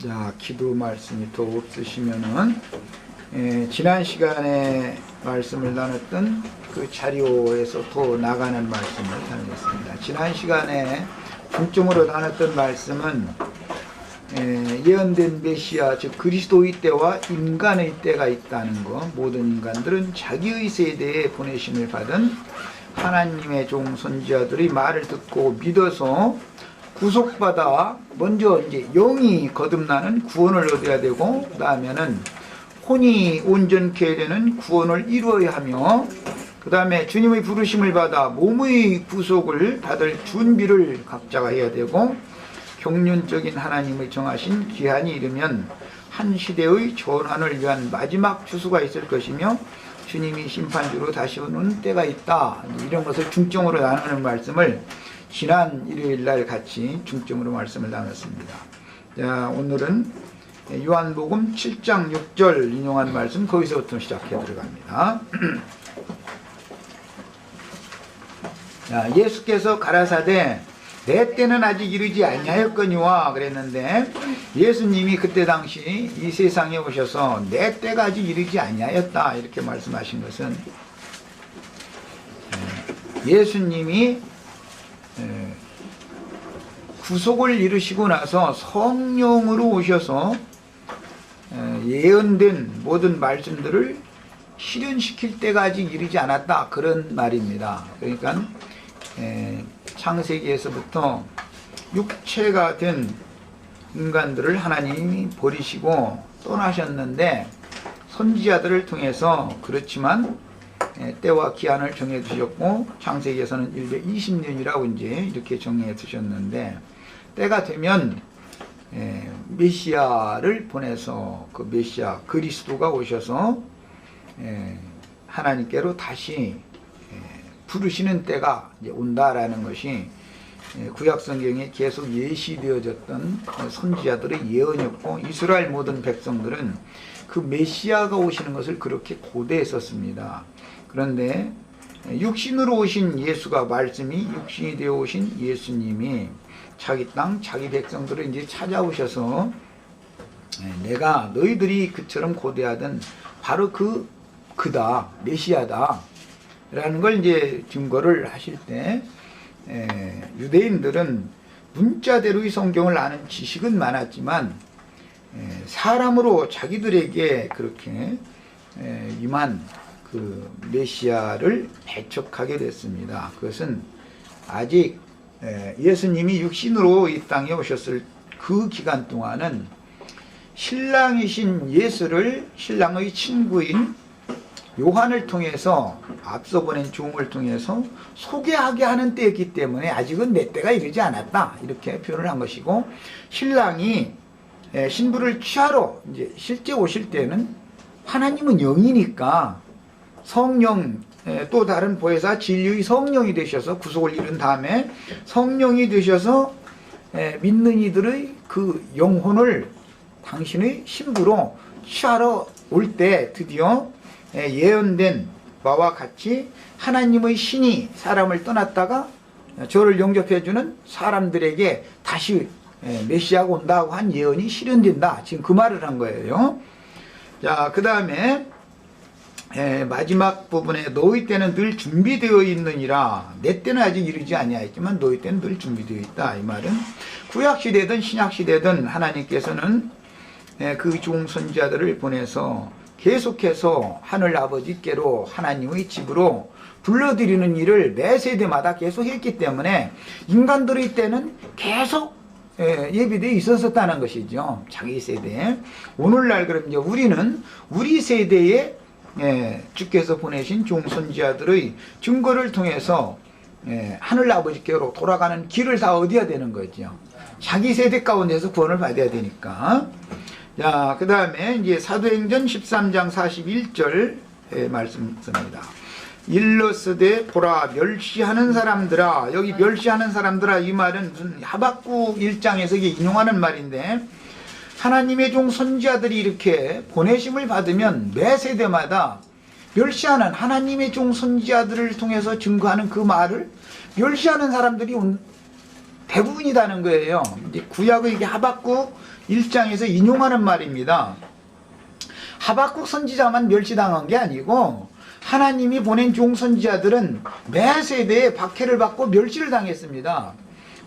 자, 기도 말씀이 또 없으시면은 지난 시간에 말씀을 나눴던 그 자료에서 또 나가는 말씀을 나누겠습니다. 지난 시간에 중점으로 나눴던 말씀은 예언된 메시아, 즉 그리스도의 때와 인간의 때가 있다는 것, 모든 인간들은 자기의 세대에 보내심을 받은 하나님의 종 선지자들의 말을 듣고 믿어서 구속받아 먼저 이제 영이 거듭나는 구원을 얻어야 되고, 그 다음에는 혼이 온전케 되는 구원을 이루어야 하며, 그 다음에 주님의 부르심을 받아 몸의 구속을 받을 준비를 각자가 해야 되고, 경륜적인 하나님의 정하신 기한이 이르면 한 시대의 전환을 위한 마지막 추수가 있을 것이며, 주님이 심판주로 다시 오는 때가 있다, 이런 것을 중점으로 나누는 말씀을 지난 일요일날 같이 중점으로 말씀을 나눴습니다. 자, 오늘은 요한복음 7장 6절 인용한 말씀, 거기서부터 시작해 들어갑니다. 자, 예수께서 가라사대 내 때는 아직 이르지 아니하였거니와 그랬는데, 예수님이 그때 당시 이 세상에 오셔서 내 때가 아직 이르지 아니하였다 이렇게 말씀하신 것은, 예수님이 구속을 이루시고 나서 성령으로 오셔서 예언된 모든 말씀들을 실현시킬 때가 아직 이르지 않았다, 그런 말입니다. 그러니까 창세기에서부터 육체가 된 인간들을 하나님이 버리시고 떠나셨는데, 선지자들을 통해서 그렇지만 때와 기한을 정해 두셨고, 창세기에서는 120년이라고 이제 이렇게 정해 두셨는데, 때가 되면 메시아를 보내서 그 메시아 그리스도가 오셔서 하나님께로 다시 부르시는 때가 이제 온다라는 것이 구약 성경에 계속 예시되어졌던 선지자들의 예언이었고, 이스라엘 모든 백성들은 그 메시아가 오시는 것을 그렇게 고대했었습니다. 그런데 육신으로 오신 예수가, 말씀이 육신이 되어 오신 예수님이 자기 땅, 자기 백성들을 이제 찾아오셔서 내가 너희들이 그처럼 고대하던 바로 그다, 메시아다 라는 걸 이제 증거를 하실 때, 유대인들은 문자대로의 성경을 아는 지식은 많았지만 사람으로 자기들에게 그렇게 임한 그 메시아를 배척하게 됐습니다. 그것은 아직 예수님이 육신으로 이 땅에 오셨을 그 기간 동안은 신랑이신 예수를 신랑의 친구인 요한을 통해서, 앞서 보낸 종을 통해서 소개하게 하는 때였기 때문에 아직은 내 때가 이르지 않았다, 이렇게 표현을 한 것이고, 신랑이 신부를 취하러 이제 실제 오실 때는 하나님은 영이니까 성령, 또 다른 보혜사 진리의 성령이 되셔서 구속을 이룬 다음에 성령이 되셔서 믿는 이들의 그 영혼을 당신의 신부로 취하러 올 때 드디어 예언된 바와 같이 하나님의 신이 사람을 떠났다가 저를 영접해주는 사람들에게 다시 메시아가 온다고 한 예언이 실현된다, 지금 그 말을 한 거예요. 자, 그 다음에 마지막 부분에 너희 때는 늘 준비되어 있느니라, 내 때는 아직 이르지 아니하였지만 너희 때는 늘 준비되어 있다, 이 말은 구약시대든 신약시대든 하나님께서는 그 종 선지자들을 보내서 계속해서 하늘 아버지께로, 하나님의 집으로 불러들이는 일을 매 세대마다 계속 했기 때문에 인간들의 때는 계속 예비되어 있었다는 것이죠, 자기 세대에. 오늘날 그럼 이제 우리는 우리 세대에 주께서 보내신 종선지자들의 증거를 통해서 하늘 아버지께로 돌아가는 길을 다 얻어야 되는 거죠. 자기 세대 가운데서 구원을 받아야 되니까. 자, 그 다음에 이제 사도행전 13장 41절 말씀입니다. 일러스되 보라 멸시하는 사람들아, 여기 멸시하는 사람들아, 이 말은 무슨 하박국 1장에서 인용하는 말인데, 하나님의 종 선지자들이 이렇게 보내심을 받으면 매 세대마다 멸시하는, 하나님의 종 선지자들을 통해서 증거하는 그 말을 멸시하는 사람들이 대부분이라는 거예요. 이제 구약의 하박국 1장에서 인용하는 말입니다. 하박국 선지자만 멸시당한 게 아니고 하나님이 보낸 종 선지자들은 매 세대에 박해를 받고 멸시를 당했습니다.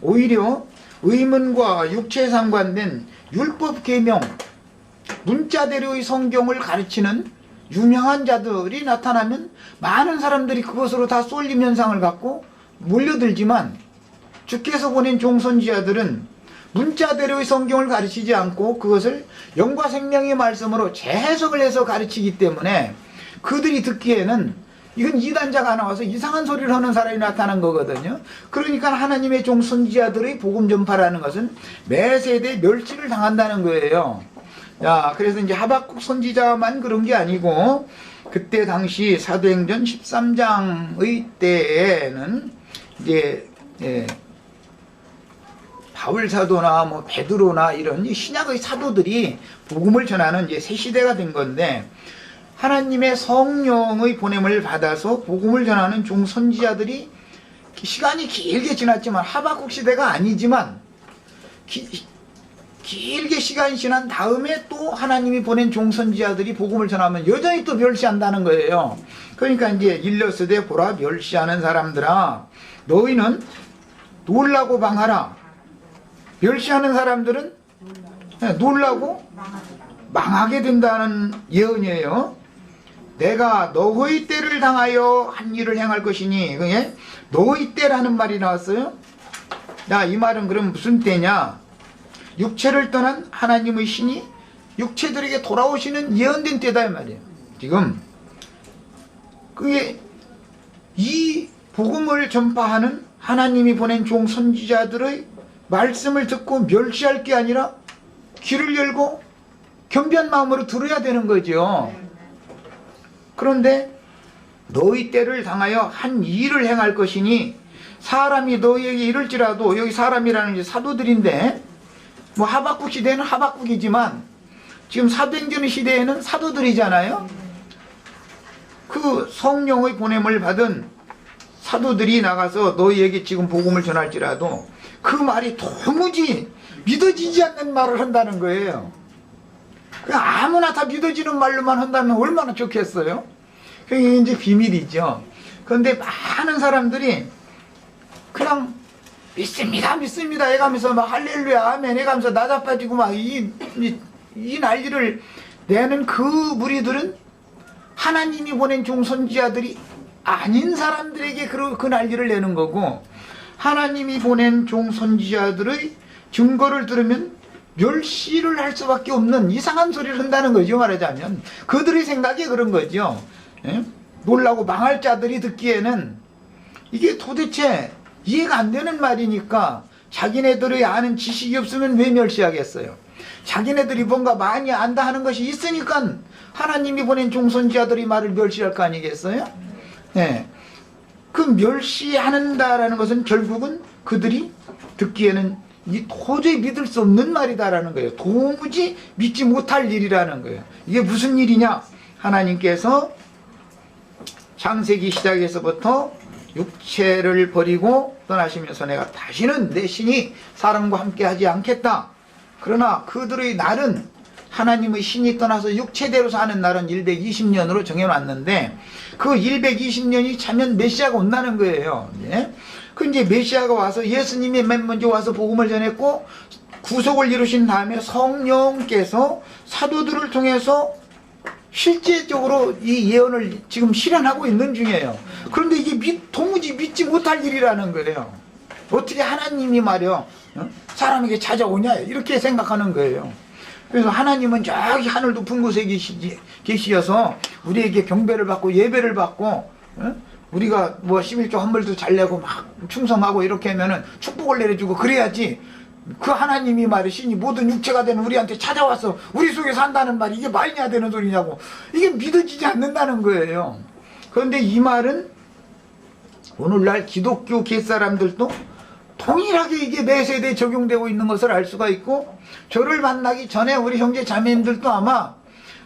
오히려 의문과 육체에 상관된 율법 계명, 문자대로의 성경을 가르치는 유명한 자들이 나타나면 많은 사람들이 그것으로 다 쏠림 현상을 갖고 몰려들지만, 주께서 보낸 종 선지자들은 문자대로의 성경을 가르치지 않고 그것을 영과 생명의 말씀으로 재해석을 해서 가르치기 때문에 그들이 듣기에는 이건 이단자가 나와서 이상한 소리를 하는 사람이 나타난 거거든요. 그러니까 하나님의 종 선지자들의 복음 전파라는 것은 매 세대에 멸시를 당한다는 거예요. 자, 그래서 이제 하박국 선지자만 그런 게 아니고, 그때 당시 사도행전 13장의 때에는 이제 바울 사도나 뭐 베드로나 이런 신약의 사도들이 복음을 전하는 이제 새 시대가 된 건데, 하나님의 성령의 보냄을 받아서 복음을 전하는 종 선지자들이 시간이 길게 지났지만, 하박국 시대가 아니지만 길게 시간이 지난 다음에 또 하나님이 보낸 종 선지자들이 복음을 전하면 여전히 또 멸시한다는 거예요. 그러니까 이제 일러스되 보라, 멸시하는 사람들아, 너희는 놀라고 방하라. 멸시하는 사람들은 놀라고 망하게 된다는 예언이에요. 내가 너희 때를 당하여 한 일을 행할 것이니, 그게 너희 때라는 말이 나왔어요. 자, 이 말은 그럼 무슨 때냐? 육체를 떠난 하나님의 신이 육체들에게 돌아오시는 예언된 때다 이 말이에요. 지금 그게 이 복음을 전파하는 하나님이 보낸 종 선지자들의 말씀을 듣고 멸시할 게 아니라 귀를 열고 겸비한 마음으로 들어야 되는 거죠. 그런데 너희 때를 당하여 한 일을 행할 것이니, 사람이 너희에게 이럴지라도, 여기 사람이라는 게 사도들인데, 뭐 하박국 시대는 하박국이지만 지금 사도행전 시대에는 사도들이잖아요. 그 성령의 보냄을 받은 사도들이 나가서 너희에게 지금 복음을 전할지라도 그 말이 도무지 믿어지지 않는 말을 한다는 거예요. 그냥 아무나 다 믿어지는 말로만 한다면 얼마나 좋겠어요. 그게 이제 비밀이죠. 그런데 많은 사람들이 그냥 믿습니다, 믿습니다 해가면서 막 할렐루야, 아멘 해가면서 나자빠지고 막 이 난리를 내는 그 무리들은 하나님이 보낸 종 선지자들이 아닌 사람들에게 그 난리를 내는 거고, 하나님이 보낸 종 선지자들의 증거를 들으면 멸시를 할 수밖에 없는 이상한 소리를 한다는 거죠. 말하자면 그들의 생각이 그런 거죠. 예? 놀라고 망할 자들이 듣기에는 이게 도대체 이해가 안 되는 말이니까 자기네들이 아는 지식이 없으면 왜 멸시하겠어요. 자기네들이 뭔가 많이 안다 하는 것이 있으니까 하나님이 보낸 종선지자들이 말을 멸시할 거 아니겠어요? 네. 그 멸시한다라는 것은 결국은 그들이 듣기에는 도저히 믿을 수 없는 말이다라는 거예요. 도무지 믿지 못할 일이라는 거예요. 이게 무슨 일이냐? 하나님께서 창세기 시작에서부터 육체를 버리고 떠나시면서 내가 다시는 내 신이 사람과 함께 하지 않겠다. 그러나 그들의 날은 하나님의 신이 떠나서 육체대로 사는 날은 120년으로 정해놨는데 그 120년이 차면 메시아가 온다는 거예요. 그 이제 메시아가 와서 예수님이 맨 먼저 와서 복음을 전했고 구속을 이루신 다음에 성령께서 사도들을 통해서 실제적으로 이 예언을 지금 실현하고 있는 중이에요. 그런데 이게 도무지 믿지 못할 일이라는 거예요. 어떻게 하나님이 말이요 사람에게 찾아오냐 이렇게 생각하는 거예요. 그래서 하나님은 저기 하늘 높은 곳에 계시어서 우리에게 경배를 받고 예배를 받고 우리가 뭐 11조 헌물도 잘 내고 막 충성하고 이렇게 하면은 축복을 내려주고 그래야지. 그 하나님이 말이 신이 모든 육체가 된 우리한테 찾아와서 우리 속에 산다는 말이 이게 말이냐 되는 소리냐고. 이게 믿어지지 않는다는 거예요. 그런데 이 말은 오늘날 기독교 갯사람들도 동일하게 이게 매 세대에 적용되고 있는 것을 알 수가 있고, 저를 만나기 전에 우리 형제 자매님들도 아마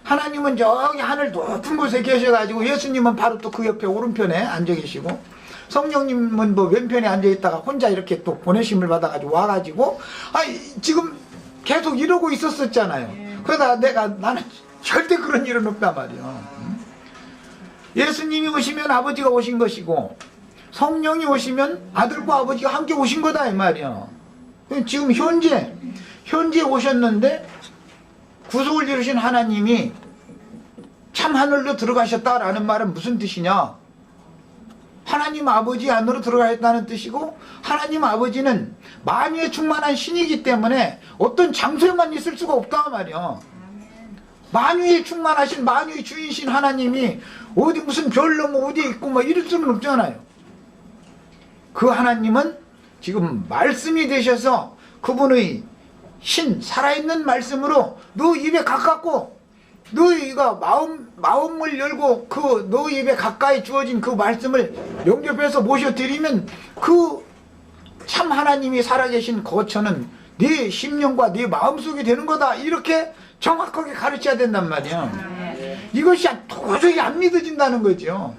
하나님은 저기 하늘 높은 곳에 계셔가지고 예수님은 바로 또 그 옆에 오른편에 앉아 계시고 성령님은 뭐 왼편에 앉아있다가 혼자 이렇게 또 보내심을 받아가지고 와가지고 지금 계속 이러고 있었었잖아요. 그러다 나는 절대 그런 일은 없단 말이에요. 예수님이 오시면 아버지가 오신 것이고 성령이 오시면 아들과 아버지가 함께 오신 거다 이 말이에요. 지금 현재 오셨는데 구속을 이루신 하나님이 참 하늘로 들어가셨다라는 말은 무슨 뜻이냐? 하나님 아버지 안으로 들어가셨다는 뜻이고, 하나님 아버지는 만유에 충만한 신이기 때문에 어떤 장소에만 있을 수가 없다 말이야. 만유에 충만하신 만유의 주인신 하나님이 어디 무슨 별로 뭐 어디에 있고 뭐 이럴 수는 없잖아요. 그 하나님은 지금 말씀이 되셔서 그분의 살아있는 말씀으로 너 입에 가깝고 너희가 마음을 열고 너 입에 가까이 주어진 그 말씀을 영접해서 모셔드리면 그 참 하나님이 살아계신 거처는 네 심령과 네 마음속에 되는 거다. 이렇게 정확하게 가르쳐야 된단 말이야. 이것이 도저히 안 믿어진다는 거죠.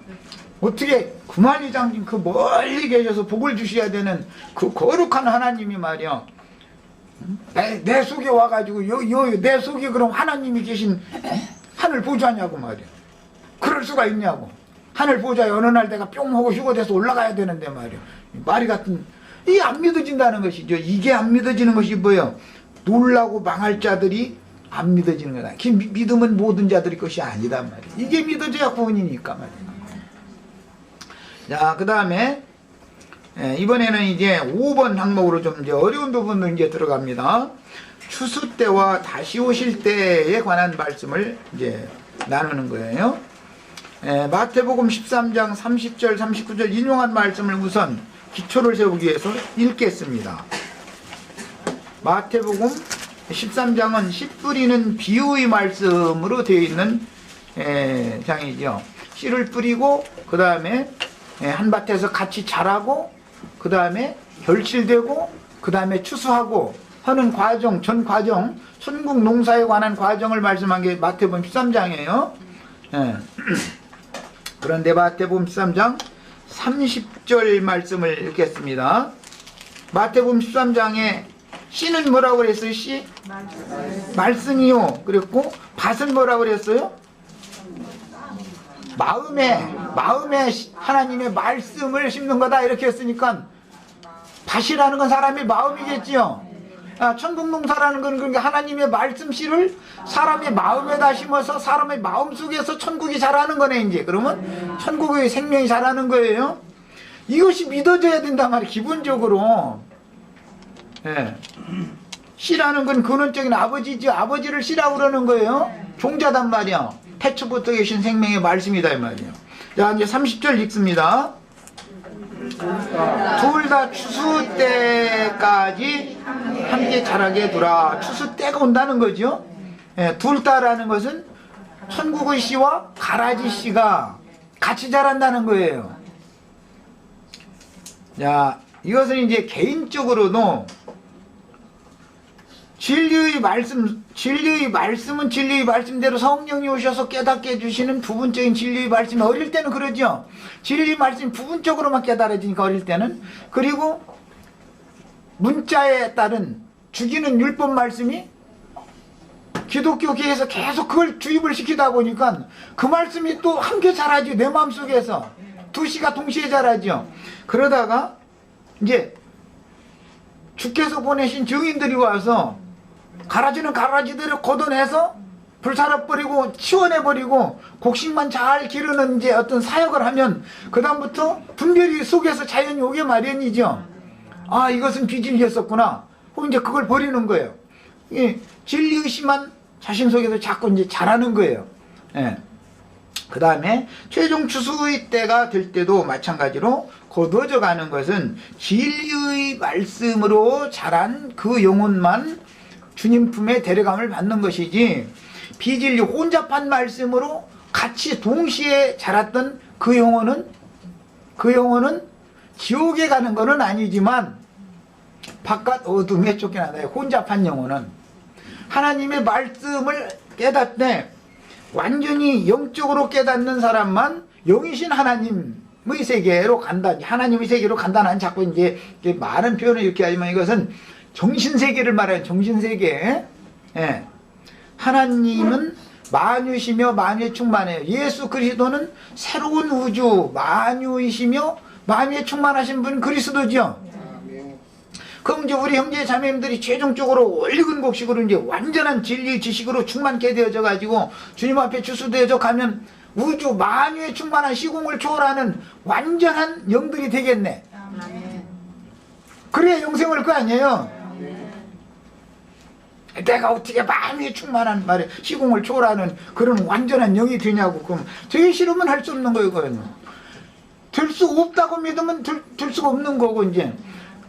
어떻게 구만리장님 그 멀리 계셔서 복을 주셔야 되는 그 거룩한 하나님이 말이야. 내 속에 와가지고 내 속에 그럼 하나님이 계신 하늘 보좌냐고 말이야. 그럴 수가 있냐고. 하늘 보좌에 어느 날 내가 뿅 하고 휴거돼서 올라가야 되는데 말이야. 말이 같은 이게 안 믿어진다는 것이죠. 이게 안 믿어지는 것이 뭐예요? 놀라고 망할 자들이 안 믿어지는 거다. 믿음은 모든 자들의 것이 아니다 말이야. 이게 믿어져야 구원이니까 말이야. 자, 그 다음에 이번에는 이제 5번 항목으로 좀 이제 어려운 부분으로 이제 들어갑니다. 추수 때와 다시 오실 때에 관한 말씀을 이제 나누는 거예요. 마태복음 13장 30절 39절 인용한 말씀을 우선 기초를 세우기 위해서 읽겠습니다. 마태복음 13장은 씨 뿌리는 비유의 말씀으로 되어 있는 장이죠. 씨를 뿌리고 그 다음에 한 밭에서 같이 자라고 그 다음에 결실되고 그 다음에 추수하고 하는 과정, 전 과정, 천국 농사에 관한 과정을 말씀한 게 마태복음 13장이에요. 그런데 마태복음 13장 30절 말씀을 읽겠습니다. 마태복음 13장에 씨는 뭐라고 그랬어요? 씨? 말씀이요. 그랬고 밭은 뭐라고 그랬어요? 마음에 하나님의 말씀을 심는 거다 이렇게 했으니까 밭이라는 건 사람의 마음이겠지요. 천국 농사라는 건 그러니까 하나님의 말씀 씨를 사람의 마음에다 심어서 사람의 마음 속에서 천국이 자라는 거네 이제. 그러면 천국의 생명이 자라는 거예요. 이것이 믿어져야 된단 말이에요. 기본적으로. 씨라는 건 근원적인 아버지죠. 아버지를 씨라고 그러는 거예요. 종자단 말이야. 태초부터 계신 생명의 말씀이다 이 말이에요. 자, 이제 30절 읽습니다. 둘 다 추수 때까지 함께 자라게 두라. 추수 때가 온다는 거죠. 둘 다라는 것은 천국의 씨와 가라지 씨가 같이 자란다는 거예요. 자, 이것은 이제 개인적으로도 진리의 말씀은 진리의 말씀대로 성령이 오셔서 깨닫게 해주시는 부분적인 진리의 말씀이 어릴 때는 그러죠. 진리의 말씀이 부분적으로만 깨달아지니까 어릴 때는. 그리고 문자에 따른 죽이는 율법 말씀이 기독교계에서 계속 그걸 주입을 시키다 보니까 그 말씀이 또 함께 자라죠. 내 마음속에서 두 씨가 동시에 자라죠. 그러다가 이제 주께서 보내신 증인들이 와서 가라지는 가라지대로 걷어내서 불살아버리고 치워내버리고 곡식만 잘 기르는 이제 어떤 사역을 하면 그 다음부터 분별이 속에서 자연이 오게 마련이죠. 아, 이것은 비진리였었구나. 혹은 이제 그걸 버리는 거예요. 진리의심만 자신 속에서 자꾸 이제 자라는 거예요. 그 다음에 최종 추수의 때가 될 때도 마찬가지로 거두어져 가는 것은 진리의 말씀으로 자란 그 영혼만 주님 품에 데려감을 받는 것이지, 비진리 혼잡한 말씀으로 같이 동시에 자랐던 그 영혼은 지옥에 가는 것은 아니지만 바깥 어둠에 쫓겨나다. 혼잡한 영혼은 하나님의 말씀을 깨닫되 완전히 영적으로 깨닫는 사람만 영이신 하나님의 세계로 간다. 하나님의 세계로 간다는 자꾸 이제 많은 표현을 이렇게 하지만 이것은 정신세계를 말해요. 정신세계. 예. 하나님은 만유시며 만유에 충만해요. 예수 그리스도는 새로운 우주 만유이시며 만유에 충만하신 분 그리스도죠. 그럼 이제 우리 형제 자매님들이 최종적으로 올익은 곡식으로 이제 완전한 진리 지식으로 충만케 되어져 가지고 주님 앞에 주수되어져 가면 우주 만유에 충만한 시공을 초월하는 완전한 영들이 되겠네. 그래야 영생을 할 거 아니에요. 내가 어떻게 만유에 충만한 말에 시공을 초월하는 그런 완전한 영이 되냐고. 그럼 되기 싫으면 할 수 없는 거예요. 그거는 될 수 없다고 믿으면 될 수가 없는 거고. 이제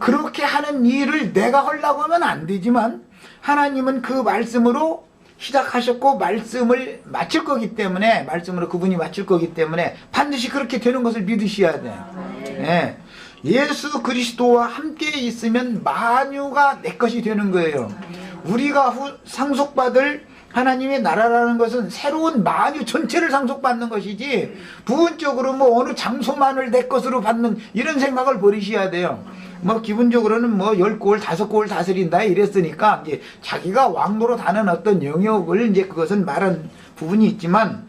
그렇게 하는 일을 내가 하려고 하면 안 되지만 하나님은 그 말씀으로 시작하셨고 말씀을 마칠 거기 때문에, 말씀으로 그분이 마칠 거기 때문에 반드시 그렇게 되는 것을 믿으셔야 돼요. 예. 예수 그리스도와 함께 있으면 만유가 내 것이 되는 거예요. 우리가 상속받을 하나님의 나라라는 것은 새로운 만유 전체를 상속받는 것이지 부분적으로 뭐 어느 장소만을 내 것으로 받는 이런 생각을 버리셔야 돼요. 뭐 기본적으로는 뭐 10골 5골 다스린다 이랬으니까 이제 자기가 왕노로 다는 어떤 영역을 이제 그것은 말한 부분이 있지만,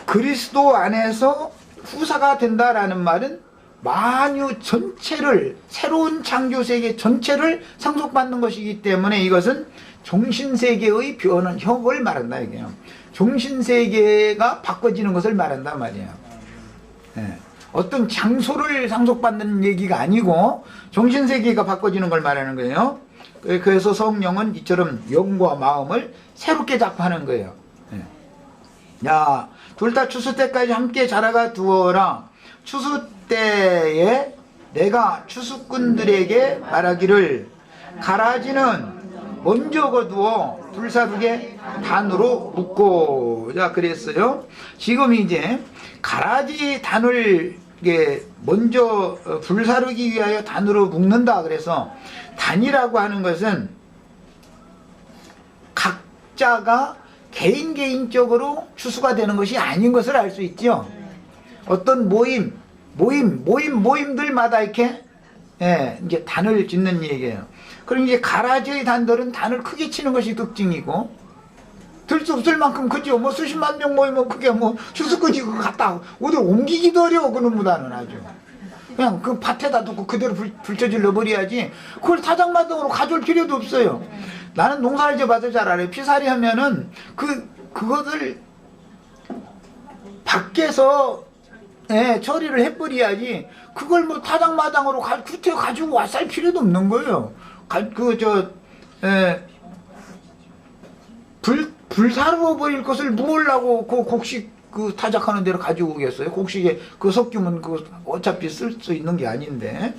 그리스도 안에서 후사가 된다라는 말은 만유 전체를, 새로운 창조세계 전체를 상속받는 것이기 때문에 이것은 정신세계의 변형을 말한다 이게요. 정신세계가 바꿔지는 것을 말한단 말이에요. 네. 어떤 장소를 상속받는 얘기가 아니고 정신세계가 바꿔지는 걸 말하는 거예요. 그래서 성령은 이처럼 영과 마음을 새롭게 작하는 거예요. 네. 야, 둘 다 추수 때까지 함께 자라가 두어라. 추수 때에 내가 추수꾼들에게 말하기를 가라지는 먼저 거두어 불사르게 단으로 묶고. 자, 그랬어요. 지금 이제 가라지 단을 먼저 불사르기 위하여 단으로 묶는다. 그래서 단이라고 하는 것은 각자가 개인적으로 추수가 되는 것이 아닌 것을 알 수 있죠. 어떤 모임들마다 이렇게 이제 단을 짓는 얘기예요. 그럼 이제 가라지의 단들은 단을 크게 치는 것이 특징이고, 들 수 없을 만큼 크죠. 뭐 수십만 명 모이면 그게 뭐 추수꾼이 그거 갖다 어디 옮기기도 어려워. 그놈보다는 아주 그냥 그 밭에다 두고 그대로 불쳐질러 버려야지. 그걸 타작마당으로 가져올 필요도 없어요. 나는 농사를 지어봐서 잘 알아요. 피살이 하면은 그것을 밖에서 처리를 해버려야지. 그걸 뭐 타작마당으로 구태 가지고 왔을 필요도 없는 거예요. 불사르어 버릴 것을 무엇라고 그 곡식 그 타작하는 대로 가지고 오겠어요? 곡식에 그 섞이면 그 어차피 쓸 수 있는 게 아닌데.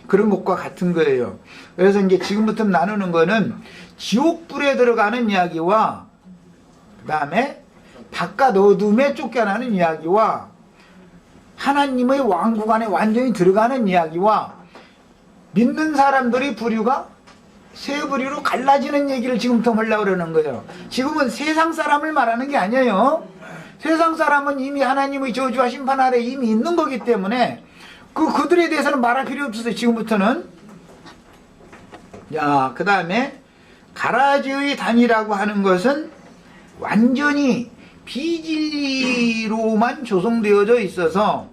그런 것과 같은 거예요. 그래서 이제 지금부터 나누는 거는 지옥불에 들어가는 이야기와 그 다음에 바깥 어둠에 쫓겨나는 이야기와 하나님의 왕국 안에 완전히 들어가는 이야기와 믿는 사람들의 부류가 세 부류로 갈라지는 얘기를 지금부터 하려고 그러는 거예요. 지금은 세상 사람을 말하는 게 아니에요. 세상 사람은 이미 하나님의 저주와 심판 아래 이미 있는 거기 때문에 그들에 대해서는 말할 필요 없어요. 지금부터는. 자, 그 다음에 가라지의 단이라고 하는 것은 완전히 비진리로만 조성되어져 있어서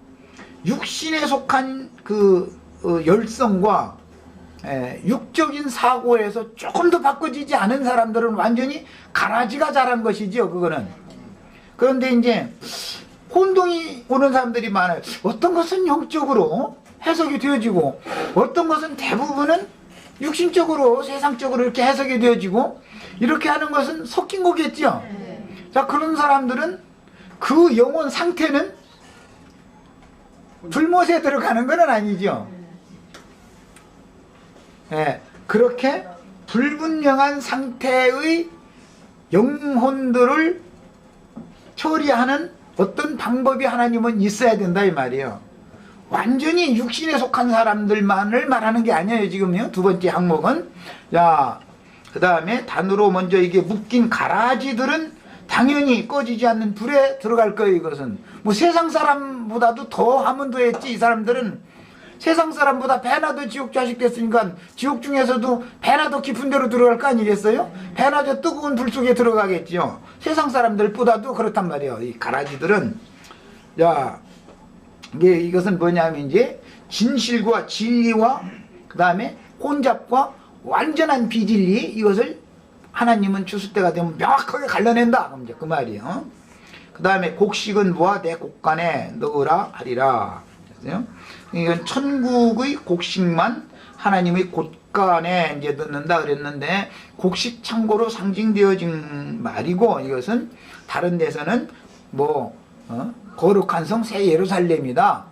육신에 속한 그 열성과 육적인 사고에서 조금 더 바꿔지지 않은 사람들은 완전히 가라지가 자란 것이죠. 그거는. 그런데 이제 혼동이 오는 사람들이 많아요. 어떤 것은 영적으로 해석이 되어지고 어떤 것은 대부분은 육신적으로 세상적으로 이렇게 해석이 되어지고 이렇게 하는 것은 섞인 거겠죠. 자, 그런 사람들은 그 영혼 상태는 불못에 들어가는 건 아니죠. 그렇게 불분명한 상태의 영혼들을 처리하는 어떤 방법이 하나님은 있어야 된다 이 말이에요. 완전히 육신에 속한 사람들만을 말하는 게 아니에요. 지금요. 두 번째 항목은. 자, 그 다음에 단으로 먼저 이게 묶인 가라지들은 당연히 꺼지지 않는 불에 들어갈 거예요. 이것은 뭐 세상 사람보다도 더 하면 더 했지. 이 사람들은 세상 사람보다 배나 더 지옥 자식 됐으니까 지옥 중에서도 배나 더 깊은 데로 들어갈 거 아니겠어요? 배나 더 뜨거운 불 속에 들어가겠죠. 세상 사람들보다도 그렇단 말이에요. 이 가라지들은. 자, 이것은 뭐냐면 이제 진실과 진리와 그 다음에 혼잡과 완전한 비진리, 이것을 하나님은 추수 때가 되면 명확하게 갈라낸다. 이제 그 말이에요. 그 다음에 곡식은 모아 내 곡간에 넣으라 하리라. 이건 천국의 곡식만 하나님의 곡간에 이제 넣는다 그랬는데, 곡식 창고로 상징되어진 말이고, 이것은 다른 데서는 뭐 거룩한 성 새 예루살렘이다.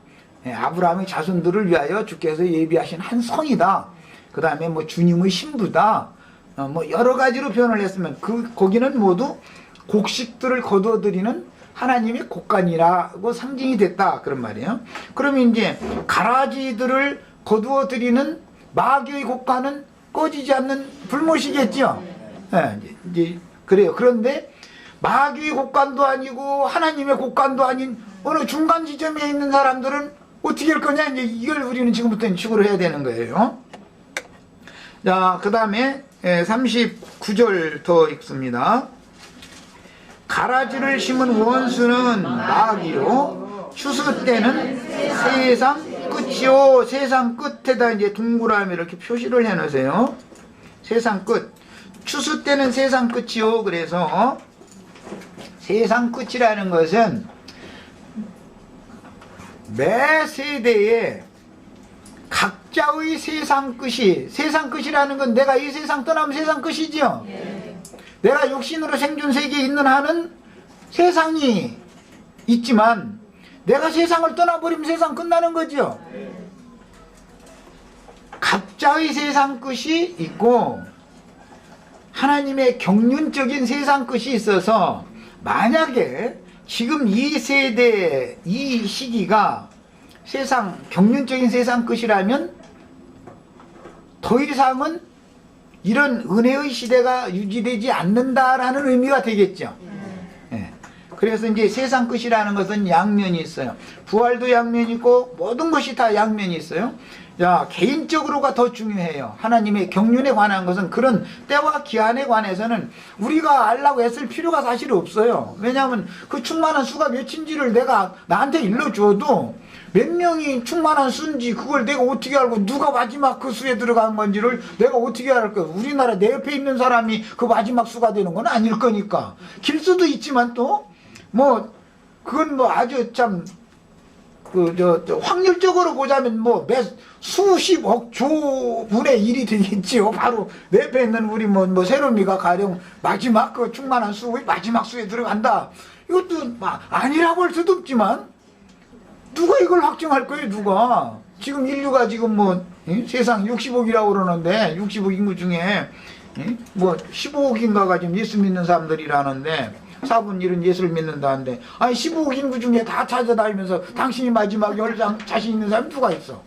아브라함의 자손들을 위하여 주께서 예비하신 한 성이다. 그 다음에 뭐 주님의 신부다. 뭐 여러 가지로 표현을 했으면 거기는 모두 곡식들을 거두어들이는 하나님의 곡간이라고 상징이 됐다, 그런 말이에요. 그러면 이제 가라지들을 거두어들이는 마귀의 곡간은 꺼지지 않는 불못이겠죠. 이제 그래요. 그런데 마귀의 곡간도 아니고 하나님의 곡간도 아닌 어느 중간 지점에 있는 사람들은 어떻게 할 거냐, 이제 이걸 우리는 지금부터 추구를 해야 되는 거예요. 자, 그 다음에 39절 더 읽습니다. 가라지를 심은 원수는 마귀요, 추수 때는 세상 끝이요. 세상 끝에다 이제 동그라미 이렇게 표시를 해 놓으세요. 세상 끝. 추수 때는 세상 끝이요. 그래서 세상 끝이라는 것은 매 세대에 각자의 세상 끝이, 세상 끝이라는 건 내가 이 세상 떠나면 세상 끝이죠. 내가 육신으로 생존 세계에 있는 한은 세상이 있지만 내가 세상을 떠나버리면 세상 끝나는 거죠. 각자의 세상 끝이 있고 하나님의 경륜적인 세상 끝이 있어서, 만약에 지금 이 세대, 이 시기가 세상, 경륜적인 세상 끝이라면 더 이상은 이런 은혜의 시대가 유지되지 않는다라는 의미가 되겠죠. 그래서 이제 세상 끝이라는 것은 양면이 있어요. 부활도 양면이 있고 모든 것이 다 양면이 있어요. 자, 개인적으로가 더 중요해요. 하나님의 경륜에 관한 것은, 그런 때와 기한에 관해서는 우리가 알라고 애쓸 필요가 사실 없어요. 왜냐하면 그 충만한 수가 몇인지를 내가 나한테 일러줘도 몇 명이 충만한 수인지 그걸 내가 어떻게 알고, 누가 마지막 그 수에 들어간 건지를 내가 어떻게 알까? 우리나라 내 옆에 있는 사람이 그 마지막 수가 되는 건 아닐 거니까. 길 수도 있지만 또 뭐 그건 뭐 아주 참 확률적으로 보자면 뭐 수십억 조분의 1이 되겠지요. 바로 내 옆에 있는 우리 뭐 세롬이가 가령 마지막 그 충만한 수의 마지막 수에 들어간다. 이것도 아니라고 할 수도 없지만 누가 이걸 확정할 거예요, 누가? 지금 인류가 지금 뭐 세상 60억이라고 그러는데 60억 인구 중에 뭐 15억인가가 지금 예수 믿는 사람들이라는데 4분 1은 예수를 믿는다는데, 아니 15억 인구 중에 다 찾아다니면서 당신이 마지막 열장 자신 있는 사람이 누가 있어?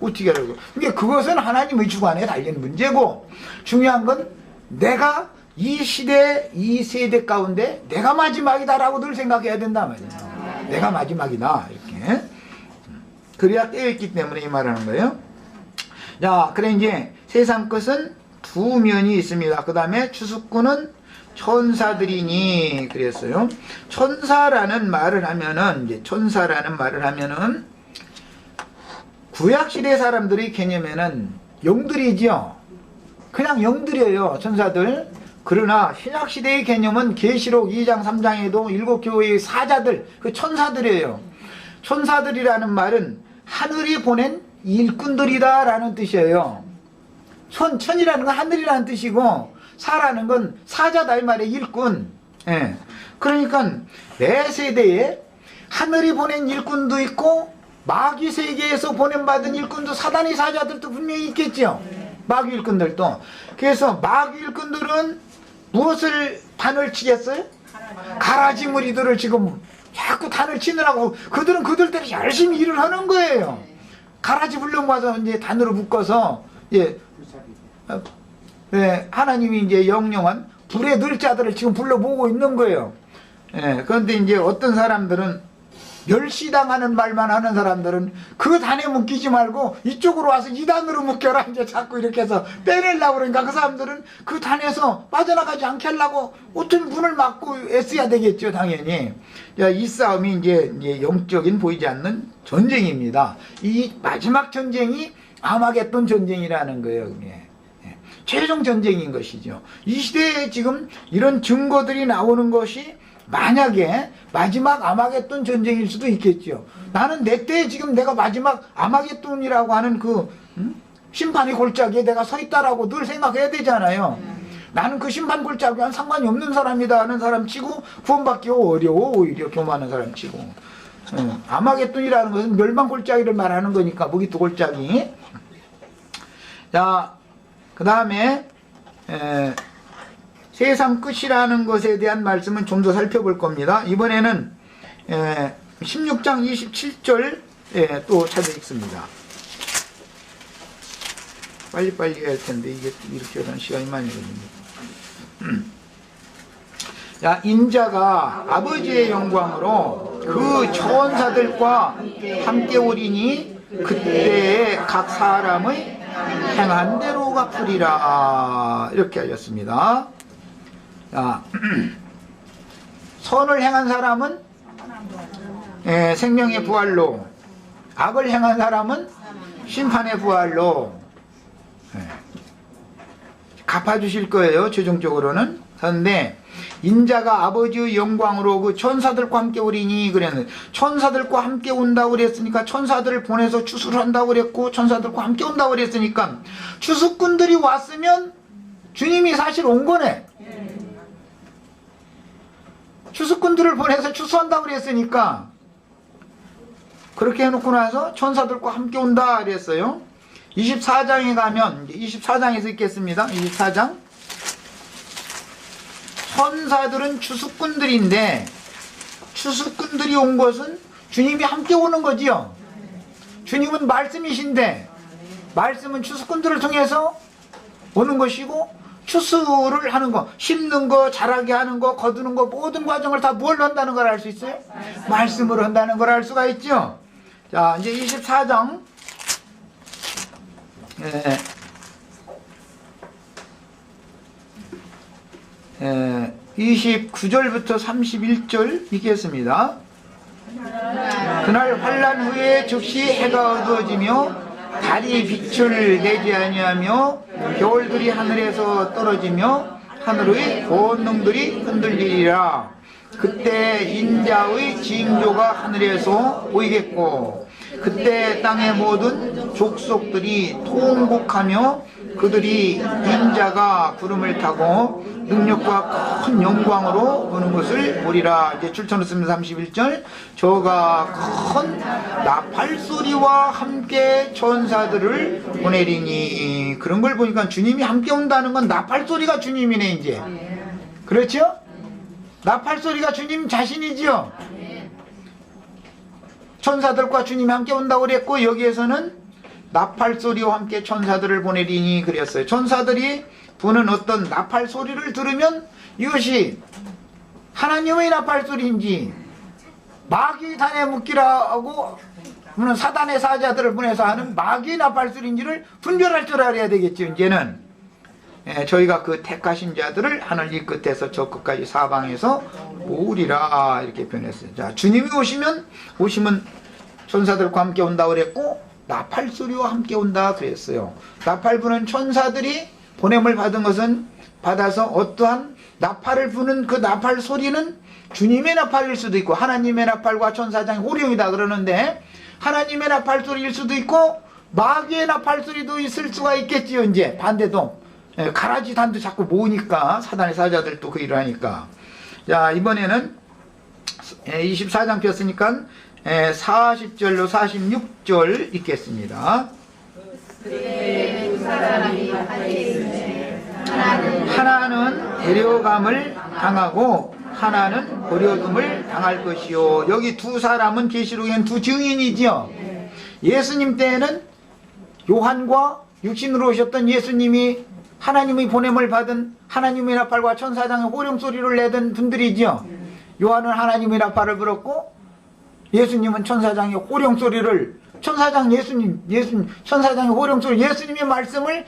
어떻게 하려고? 그러니까 그것은 하나님의 주관에 달린 문제고, 중요한 건 내가 이 시대, 이 세대 가운데 내가 마지막이다라고 늘 생각해야 된단 말이에요. 내가 마지막이다, 이렇게. 그래야 깨어있기 때문에 이 말하는 거예요. 자, 그래 이제 세상 것은 두 면이 있습니다. 그 다음에 추수꾼은 천사들이니 그랬어요. 천사라는 말을 하면은, 이제 천사라는 말을 하면은 구약시대 사람들의 개념에는 영들이지요. 그냥 영들이에요, 천사들. 그러나 신약시대의 개념은 계시록 2장 3장에도 7교회의 사자들, 그 천사들이에요. 천사들이라는 말은 하늘이 보낸 일꾼들이다 라는 뜻이에요. 천이라는 건 하늘이라는 뜻이고, 사라는 건 사자다 이 말이에요, 일꾼. 그러니까 매 세대에 하늘이 보낸 일꾼도 있고 마귀 세계에서 보낸받은 일꾼도, 사단의 사자들도 분명히 있겠죠. 마귀 일꾼들도. 그래서 마귀 일꾼들은 무엇을 단을 치겠어요? 가라지 무리들을 지금 자꾸 단을 치느라고 그들은 그들대로 열심히 일을 하는 거예요. 가라지 불러와서 이제 단으로 묶어서, 하나님이 이제 영영한 불의 늘자들을 지금 불러보고 있는 거예요. 그런데 이제 어떤 사람들은 멸시당하는 말만 하는 사람들은 그 단에 묶이지 말고 이쪽으로 와서 이 단으로 묶여라 이제 자꾸 이렇게 해서 빼내려고 그러니까 그 사람들은 그 단에서 빠져나가지 않게 하려고 어떤 문을 막고 애써야 되겠죠 당연히. 이 싸움이 이제 영적인 보이지 않는 전쟁입니다. 이 마지막 전쟁이 아마겟돈 전쟁이라는 거예요. 그게. 최종 전쟁인 것이죠. 이 시대에 지금 이런 증거들이 나오는 것이 만약에 마지막 아마겟돈 전쟁일 수도 있겠죠. 나는 내 때에 지금 내가 마지막 아마겟돈이라고 하는 그 심판의 골짜기에 내가 서 있다라고 늘 생각해야 되잖아요. 나는 그 심판 골짜기와는 상관이 없는 사람이다 하는 사람 치고 구원받기 어려워. 오히려 교만한 사람 치고. 아마겟돈이라는 것은 멸망 골짜기를 말하는 거니까 무기토 골짜기. 자, 그 다음에 세상 끝이라는 것에 대한 말씀은 좀 더 살펴볼 겁니다. 이번에는 16장 27절 또 찾아 읽습니다. 빨리빨리 해야 할 텐데 이게 이렇게 하는 시간이 많이 걸립니다. 자, 인자가 아버지의 영광으로 그 천사들과 함께 오리니 그때에 각 사람의 행한 대로 갚으리라 이렇게 하셨습니다. 자, 선을 행한 사람은 생명의 부활로, 악을 행한 사람은 심판의 부활로 갚아주실 거예요. 최종적으로는. 그런데 인자가 아버지의 영광으로 그 천사들과 함께 오리니 그랬는데, 천사들과 함께 온다고 그랬으니까 천사들을 보내서 추수를 한다고 그랬고 천사들과 함께 온다고 그랬으니까 추수꾼들이 왔으면 주님이 사실 온 거네. 추수꾼들을 보내서 추수한다고 그랬으니까 그렇게 해놓고 나서 천사들과 함께 온다 그랬어요. 24장에 가면 24장에서 읽겠습니다. 24장. 천사들은 추수꾼들인데 추수꾼들이 온 것은 주님이 함께 오는 거지요. 주님은 말씀이신데 말씀은 추수꾼들을 통해서 오는 것이고, 추수를 하는 거, 심는 거, 자라게 하는 거, 거두는 거, 모든 과정을 다 뭘로 한다는 걸 알 수 있어요? 말씀으로 한다는 걸 알 수가 있죠. 자, 이제 24장 29절부터 31절 읽겠습니다. 그날 환난 후에 즉시 해가 어두워지며 달이 빛을 내지 아니하며 겨울들이 하늘에서 떨어지며 하늘의 권능들이 흔들리리라. 그때 인자의 징조가 하늘에서 보이겠고 그때 땅의 모든 족속들이 통곡하며 그들이 인자가 구름을 타고 능력과 큰 영광으로 오는 것을 보리라. 이제 출처는 31절. 저가 큰 나팔소리와 함께 천사들을 보내리니. 그런 걸 보니까 주님이 함께 온다는 건 나팔소리가 주님이네 이제. 그렇죠? 나팔소리가 주님 자신이지요. 천사들과 주님이 함께 온다고 그랬고 여기에서는 나팔소리와 함께 천사들을 보내리니 그랬어요. 천사들이 부는 어떤 나팔소리를 들으면 이것이 하나님의 나팔소리인지 마귀 단에 묶이라고 하는 사단의 사자들을 보내서 하는 마귀 나팔소리인지를 분별할 줄 알아야 되겠죠. 이제는 저희가 그 택하신 자들을 하늘 이 끝에서 저 끝까지 사방에서 모으리라 이렇게 표현했어요. 자, 주님이 오시면 천사들과 함께 온다고 그랬고 나팔소리와 함께 온다 그랬어요. 나팔 부는 천사들이 보냄을 받은 것은 받아서 어떠한 나팔을 부는 그 나팔 소리는 주님의 나팔일 수도 있고 하나님의 나팔과 천사장의 호령이다 그러는데 하나님의 나팔 소리일 수도 있고 마귀의 나팔 소리도 있을 수가 있겠지요. 이제 반대도 가라지 단도 자꾸 모으니까 사단의 사자들도 그 일을 하니까. 자, 이번에는 24장 폈으니까 40절로 46절 읽겠습니다. 그때 두 사람이 앞에 있으니 하나는 데려감을 당하고 하나는 버려둠을 당할 것이요. 여기 두 사람은 계시록에는 두 증인이지요. 예수님 때에는 요한과 육신으로 오셨던 예수님이 하나님의 보냄을 받은 하나님의 나팔과 천사장의 호령 소리를 내던 분들이지요. 요한은 하나님의 나팔을 불었고 예수님은 천사장의 호령 소리를 천사장의 호령 소리, 예수님의 말씀을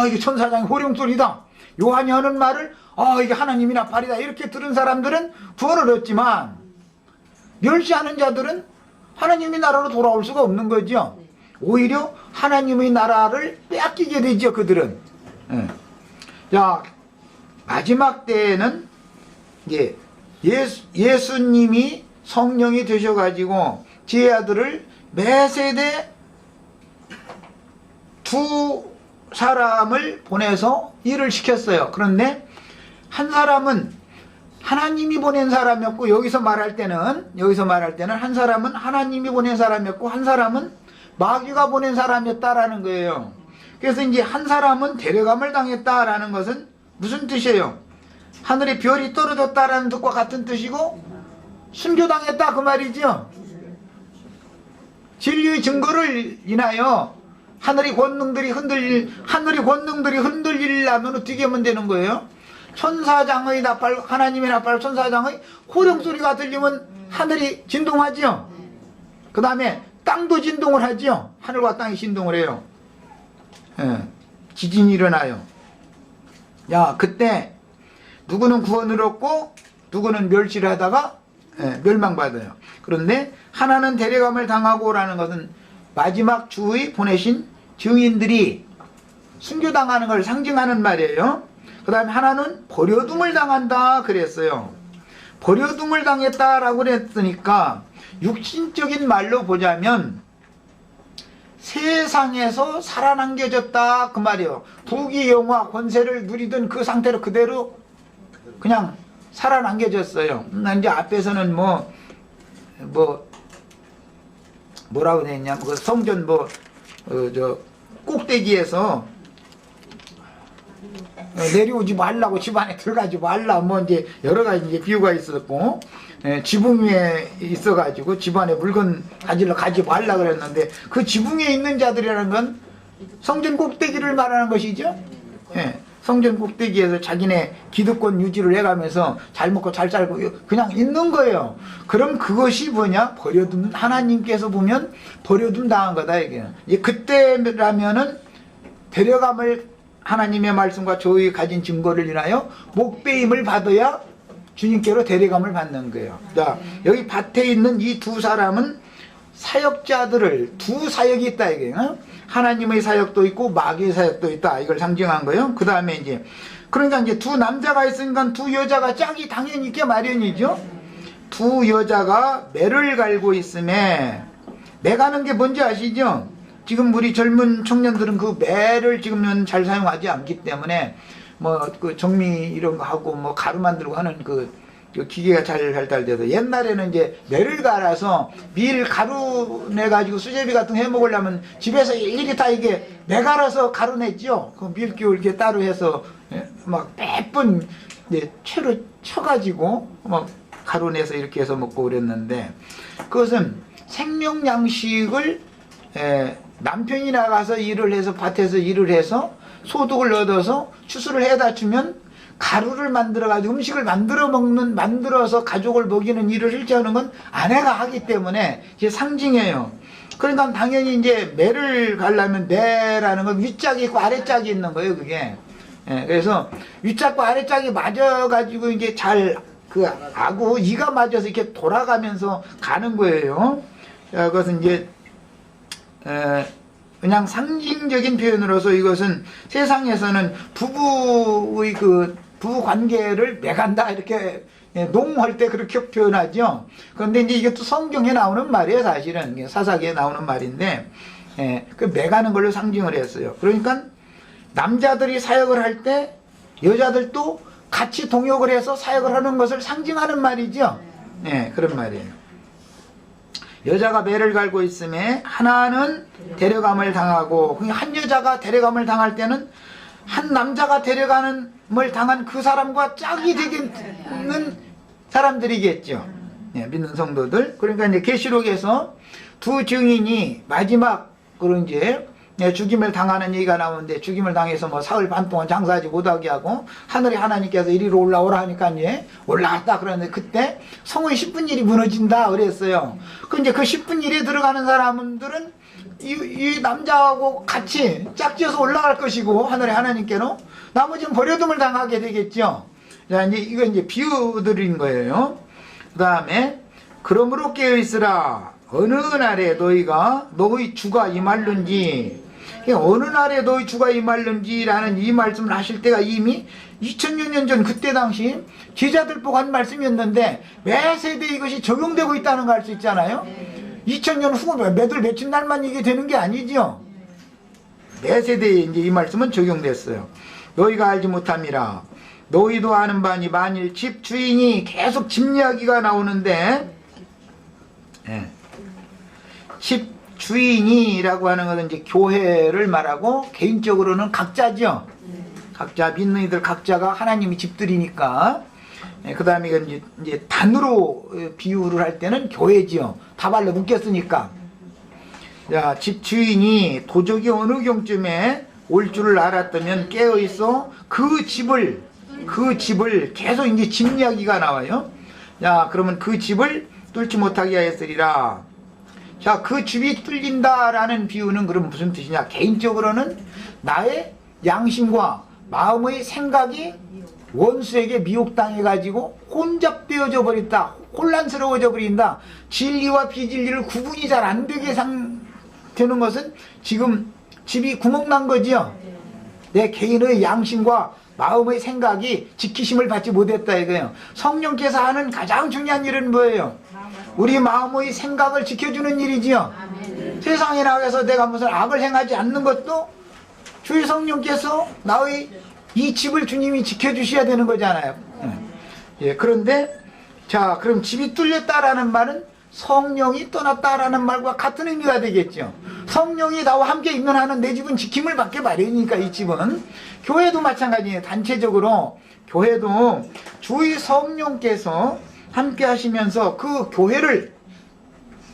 이게 천사장의 호령 소리다. 요한이 하는 말을 이게 하나님의 나팔이다. 이렇게 들은 사람들은 구원을 얻지만 멸시하는 자들은 하나님의 나라로 돌아올 수가 없는 거죠. 오히려 하나님의 나라를 빼앗기게 되죠, 그들은. 자, 마지막 때에는 이제 예수님이 성령이 되셔가지고 제 아들을 매 세대 두 사람을 보내서 일을 시켰어요. 그런데 한 사람은 하나님이 보낸 사람이었고, 여기서 말할 때는 한 사람은 하나님이 보낸 사람이었고, 한 사람은 마귀가 보낸 사람이었다라는 거예요. 그래서 이제 한 사람은 데려감을 당했다라는 것은 무슨 뜻이에요? 하늘에 별이 떨어졌다라는 뜻과 같은 뜻이고, 순교당했다 그 말이죠. 진리의 증거를 인하여 하늘의 권능들이 흔들리려면 어떻게 하면 되는 거예요? 천사장의 나팔, 하나님의 나팔, 천사장의 호령 소리가 들리면 하늘이 진동하지요. 그 다음에 땅도 진동을 하지요. 하늘과 땅이 진동을 해요. 지진이 일어나요. 야, 그때 누구는 구원을 얻고 누구는 멸시를 하다가 멸망받아요. 그런데 하나는 데려감을 당하고라는 것은 마지막 주의 보내신 증인들이 순교당하는 걸 상징하는 말이에요. 그 다음에 하나는 버려둠을 당한다 그랬어요. 버려둠을 당했다라고 그랬으니까 육신적인 말로 보자면 세상에서 살아남겨졌다 그 말이에요. 부귀 영화 권세를 누리던 그 상태로 그대로 그냥 살아남겨졌어요. 이제 앞에서는 뭐라고 했냐면 그 성전 꼭대기에서 내려오지 말라고, 집안에 들어가지 말라, 이제 여러 가지 이제 비유가 있었고, 지붕 위에 있어가지고 집안에 물건 가지러 가지 말라 그랬는데, 그 지붕 위에 있는 자들이라는 건 성전 꼭대기를 말하는 것이죠. 성전 꼭대기에서 자기네 기득권 유지를 해가면서 잘 먹고 잘 살고 그냥 있는 거예요. 그럼 그것이 뭐냐? 버려둠, 하나님께서 보면 버려둠 당한 거다 이게. 그때라면은 데려감을, 하나님의 말씀과 저희 가진 증거를 인하여 목배임을 받아야 주님께로 데려감을 받는 거예요. 자, 여기 밭에 있는 이 두 사람은 사역자들을, 두 사역이 있다 이게. 하나님의 사역도 있고 마귀의 사역도 있다, 이걸 상징한 거예요. 그 다음에 이제 그러니까 이제 두 남자가 있으니까 두 여자가 짝이 당연히 있게 마련이죠. 두 여자가 매를 갈고 있음에, 매가는 게 뭔지 아시죠? 지금 우리 젊은 청년들은 그 매를 지금은 잘 사용하지 않기 때문에 그 정미 이런 거 하고 가루 만들고 하는 그 기계가 잘 발달돼서, 옛날에는 이제 매를 갈아서 밀 가루 내가지고 수제비 같은 거 해 먹으려면 집에서 일일이 다 이게 매 갈아서 가루 냈죠. 그 밀기울 이렇게 따로 해서 막 몇 번 채로 쳐가지고 가루 내서 이렇게 해서 먹고 그랬는데, 그것은 생명 양식을 남편이 나가서 일을 해서 밭에서 일을 해서 소득을 얻어서 추수를 해다 주면 가루를 만들어가지고 음식을 만들어서 가족을 먹이는 일을 실제 하는 건 아내가 하기 때문에 이게 상징이에요. 그러니까 당연히 이제 매를 가려면 매라는 건 윗짝이 있고 아래짝이 있는 거예요, 그게. 그래서 윗짝과 아래짝이 맞아가지고 이게 아구 이가 맞아서 이렇게 돌아가면서 가는 거예요. 그것은 이제, 그냥 상징적인 표현으로서 이것은 세상에서는 부부의 부부 관계를 매간다 이렇게 농할 때 그렇게 표현하죠. 그런데 이제 이것도 성경에 나오는 말이에요, 사실은. 사사기에 나오는 말인데, 그 매가는 걸로 상징을 했어요. 그러니까 남자들이 사역을 할 때 여자들도 같이 동역을 해서 사역을 하는 것을 상징하는 말이죠. 그런 말이에요. 여자가 매를 갈고 있음에 하나는 데려감을 당하고, 한 여자가 데려감을 당할 때는 한 남자가 데려감을 당한 그 사람과 짝이 되는 사람들이겠죠. 믿는 성도들. 그러니까 이제 계시록에서 두 증인이 마지막으로 이제 예, 죽임을 당하는 얘기가 나오는데 죽임을 당해서 뭐 사흘 반 동안 장사하지 못하게 하고 하늘에 하나님께서 이리로 올라오라 하니까 예, 올라갔다 그러는데 그때 성의 10분 일이 무너진다 그랬어요. 그 이제 그 10분 일에 들어가는 사람들은 이 남자하고 같이 짝지어서 올라갈 것이고 하늘에 하나님께로 나머지는 버려둠을 당하게 되겠죠. 자, 이제 이거 이제 비유드린 거예요. 그 다음에 그러므로 깨어있으라. 어느 날에 너희 주가 임할는지, 어느 날에 너희 주가 임할는지라는 이 말씀을 하실 때가 이미 2000여 년 전 그때 당시 제자들 보고 한 말씀이었는데 매 세대에 이것이 적용되고 있다는 거 알 수 있잖아요. 2000년 후 몇월 며칠 날만 이게 되는 게 아니죠. 매 세대에 이제 이 말씀은 적용됐어요. 너희가 알지 못함이라. 너희도 아는 바니 만일 집 주인이 계속 집 이야기가 나오는데, 예. 집 주인이라고 하는 것은 이제 교회를 말하고 개인적으로는 각자죠. 각자 믿는 이들 각자가 하나님이 집들이니까. 예, 그 다음에 이제 단으로 비유를 할 때는 교회지요. 다발로 묶였으니까. 자, 집 주인이 도적이 어느 경쯤에 올 줄을 알았다면 깨어있어 그 집을 계속 이제 집 이야기가 나와요. 자, 그러면 그 집을 뚫지 못하게 하였으리라. 자, 그 집이 뚫린다라는 비유는 그럼 무슨 뜻이냐? 개인적으로는 나의 양심과 마음의 생각이 원수에게 미혹당해가지고 혼잡되어져 버렸다. 혼란스러워져 버린다. 진리와 비진리를 구분이 잘 안 되게 되는 것은 지금 집이 구멍난 거지요. 내 개인의 양심과 마음의 생각이 지키심을 받지 못했다 이거예요. 성령께서 하는 가장 중요한 일은 뭐예요? 우리 마음의 생각을 지켜주는 일이지요. 세상에 나가서 내가 무슨 악을 행하지 않는 것도 주의 성령께서 나의 이 집을 주님이 지켜주셔야 되는 거잖아요. 예, 그런데 자, 그럼 집이 뚫렸다라는 말은 성령이 떠났다라는 말과 같은 의미가 되겠죠. 성령이 나와 함께 있는 한은 내 집은 지킴을 받게 마련이니까 이 집은. 교회도 마찬가지예요. 단체적으로 교회도 주의 성령께서 함께 하시면서 그 교회를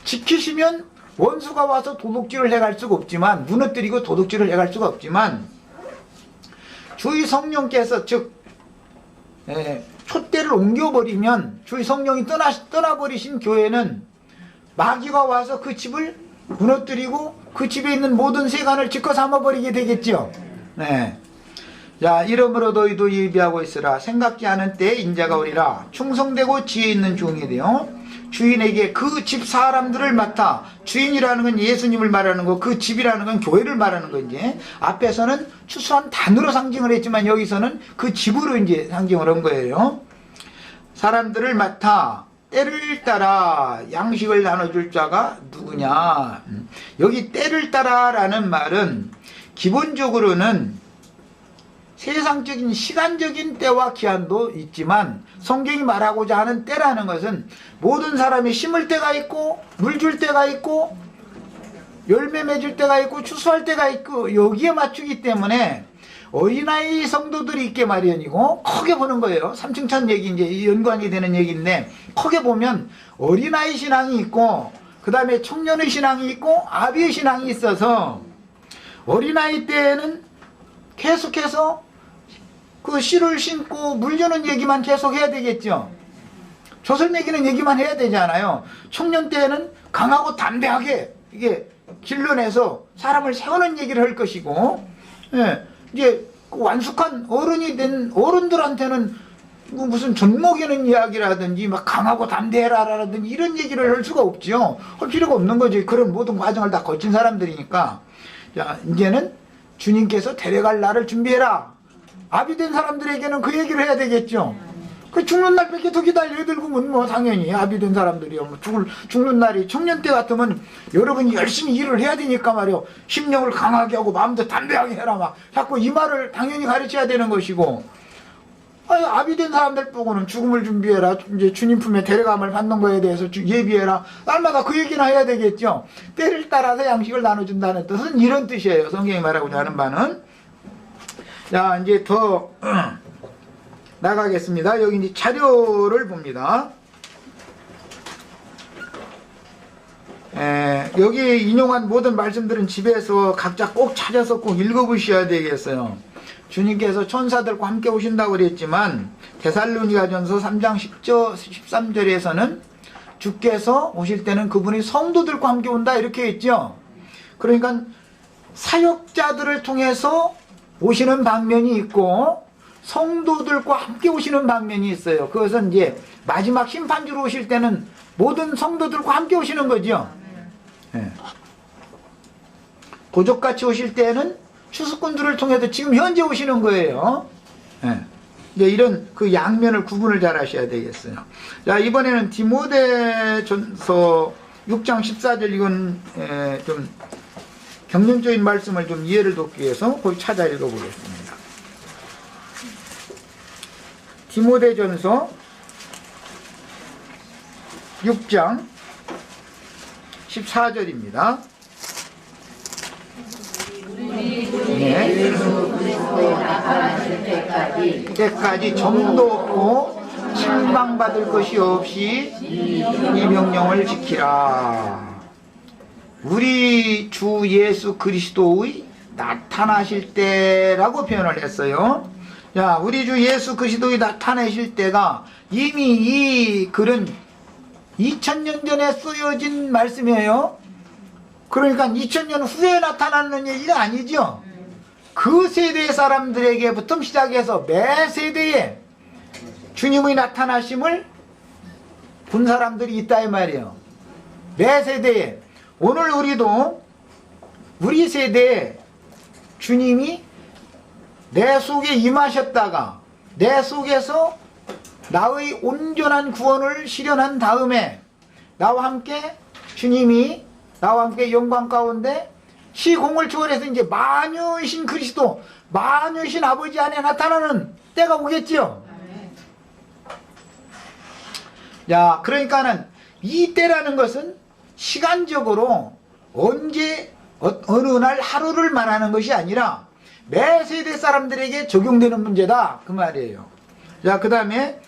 지키시면 원수가 와서 도둑질을 해갈 수가 없지만, 무너뜨리고 도둑질을 해갈 수가 없지만, 주의 성령께서 즉 촛대를 옮겨버리면 주의 성령이 떠나버리신 교회는 마귀가 와서 그 집을 무너뜨리고 그 집에 있는 모든 세간을 지켜 삼아버리게 되겠죠. 네. 자, 이러므로 너희도 예비하고 있으라. 생각지 않은 때에 인자가 오리라. 충성되고 지혜 있는 종이 되어 주인에게 그 집 사람들을 맡아. 주인이라는 건 예수님을 말하는 거, 그 집이라는 건 교회를 말하는 거. 이제 앞에서는 추수한 단으로 상징을 했지만 여기서는 그 집으로 이제 상징을 한 거예요. 사람들을 맡아 때를 따라 양식을 나눠줄 자가 누구냐. 여기 때를 따라라는 말은 기본적으로는 세상적인 시간적인 때와 기한도 있지만 성경이 말하고자 하는 때라는 것은 모든 사람이 심을 때가 있고 물 줄 때가 있고 열매 맺을 때가 있고 추수할 때가 있고 여기에 맞추기 때문에 어린아이 성도들이 있게 마련이고, 크게 보는 거예요. 삼층천 얘기 이제 연관이 되는 얘기인데, 크게 보면 어린아이 신앙이 있고 그 다음에 청년의 신앙이 있고 아비의 신앙이 있어서 어린아이 때에는 계속해서 그 씨를 심고 물 주는 얘기만 계속 해야 되겠죠. 젖을 먹이는 얘기만 해야 되잖아요. 청년 때에는 강하고 담대하게 이게 길러내서 사람을 세우는 얘기를 할 것이고, 예, 이제 완숙한 어른이 된 어른들한테는 무슨 젖 먹이는 이야기라든지 막 강하고 담대해라라든지 이런 얘기를 할 수가 없죠. 할 필요가 없는 거지. 그런 모든 과정을 다 거친 사람들이니까. 자, 이제는 주님께서 데려갈 날을 준비해라. 아비된 사람들에게는 그 얘기를 해야 되겠죠. 그 죽는 날밖에 더 기다려야 되고, 뭐 당연히 아비된 사람들이요. 뭐 죽는 날이 청년 때 같으면 여러분이 열심히 일을 해야 되니까 말이요. 심령을 강하게 하고 마음도 담대하게 해라 막 자꾸 이 말을 당연히 가르쳐야 되는 것이고, 아비된 사람들 보고는 죽음을 준비해라. 이제 주님 품에 데려감을 받는 거에 대해서 예비해라. 날마다 그 얘기나 해야 되겠죠. 때를 따라서 양식을 나눠준다는 뜻은 이런 뜻이에요. 성경이 말하고자 하는 바는. 자, 이제 더 나가겠습니다. 여기 이제 자료를 봅니다. 여기 인용한 모든 말씀들은 집에서 각자 꼭 찾아서 꼭 읽어보셔야 되겠어요. 주님께서 천사들과 함께 오신다고 그랬지만 데살로니가전서 3장 13절에서는 주께서 오실 때는 그분이 성도들과 함께 온다 이렇게 했죠. 그러니까 사역자들을 통해서 오시는 방면이 있고 성도들과 함께 오시는 방면이 있어요. 그것은 이제 마지막 심판주로 오실 때는 모든 성도들과 함께 오시는 거죠. 예. 도적같이 오실 때는 추수꾼들을 통해서 지금 현재 오시는 거예요. 예. 이제 이런 그 양면을 구분을 잘 하셔야 되겠어요. 자, 이번에는 디모데전서 6장 14절 이건 좀 경륜적인 말씀을 좀 이해를 돕기 위해서 거기 찾아 읽어보겠습니다. 디모데전서 6장 14절입니다. 네. 때까지 점도 없고 책망받을 것이 없이 이 명령을 지키라. 우리 주 예수 그리스도의 나타나실 때라고 표현을 했어요. 자, 우리 주 예수 그리스도의 나타나실 때가 이미 이 글은 2000년 전에 쓰여진 말씀이에요. 그러니까 2000년 후에 나타나는 얘기가 아니죠. 그 세대 사람들에게부터 시작해서 매 세대에 주님의 나타나심을 본 사람들이 있다 이 말이에요. 매 세대에. 오늘 우리도 우리 세대에 주님이 내 속에 임하셨다가 내 속에서 나의 온전한 구원을 실현한 다음에 나와 함께 주님이 나와 함께 영광 가운데 시공을 초월해서 이제 만유이신 그리스도, 만유이신 아버지 안에 나타나는 때가 오겠지요. 자, 그러니까는 이 때라는 것은 시간적으로 언제 어느 날 하루를 말하는 것이 아니라 매 세대 사람들에게 적용되는 문제다 그 말이에요. 자, 그 다음에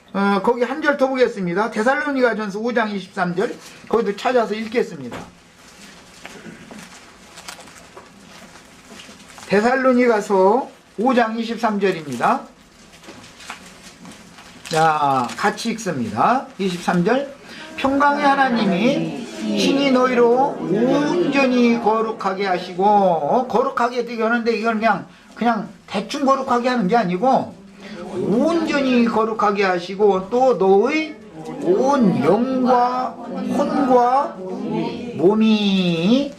거기 한 절 더 보겠습니다. 데살로니가전서 5장 23절 거기도 찾아서 읽겠습니다. 데살로니가서 5장 23절입니다. 자, 같이 읽습니다. 23절. 평강의 하나님이 친히 너희로 온전히 거룩하게 하시고, 거룩하게 되게 하는데 이건 그냥 대충 거룩하게 하는 게 아니고 온전히 거룩하게 하시고 또 너의 온 영과 혼과 몸이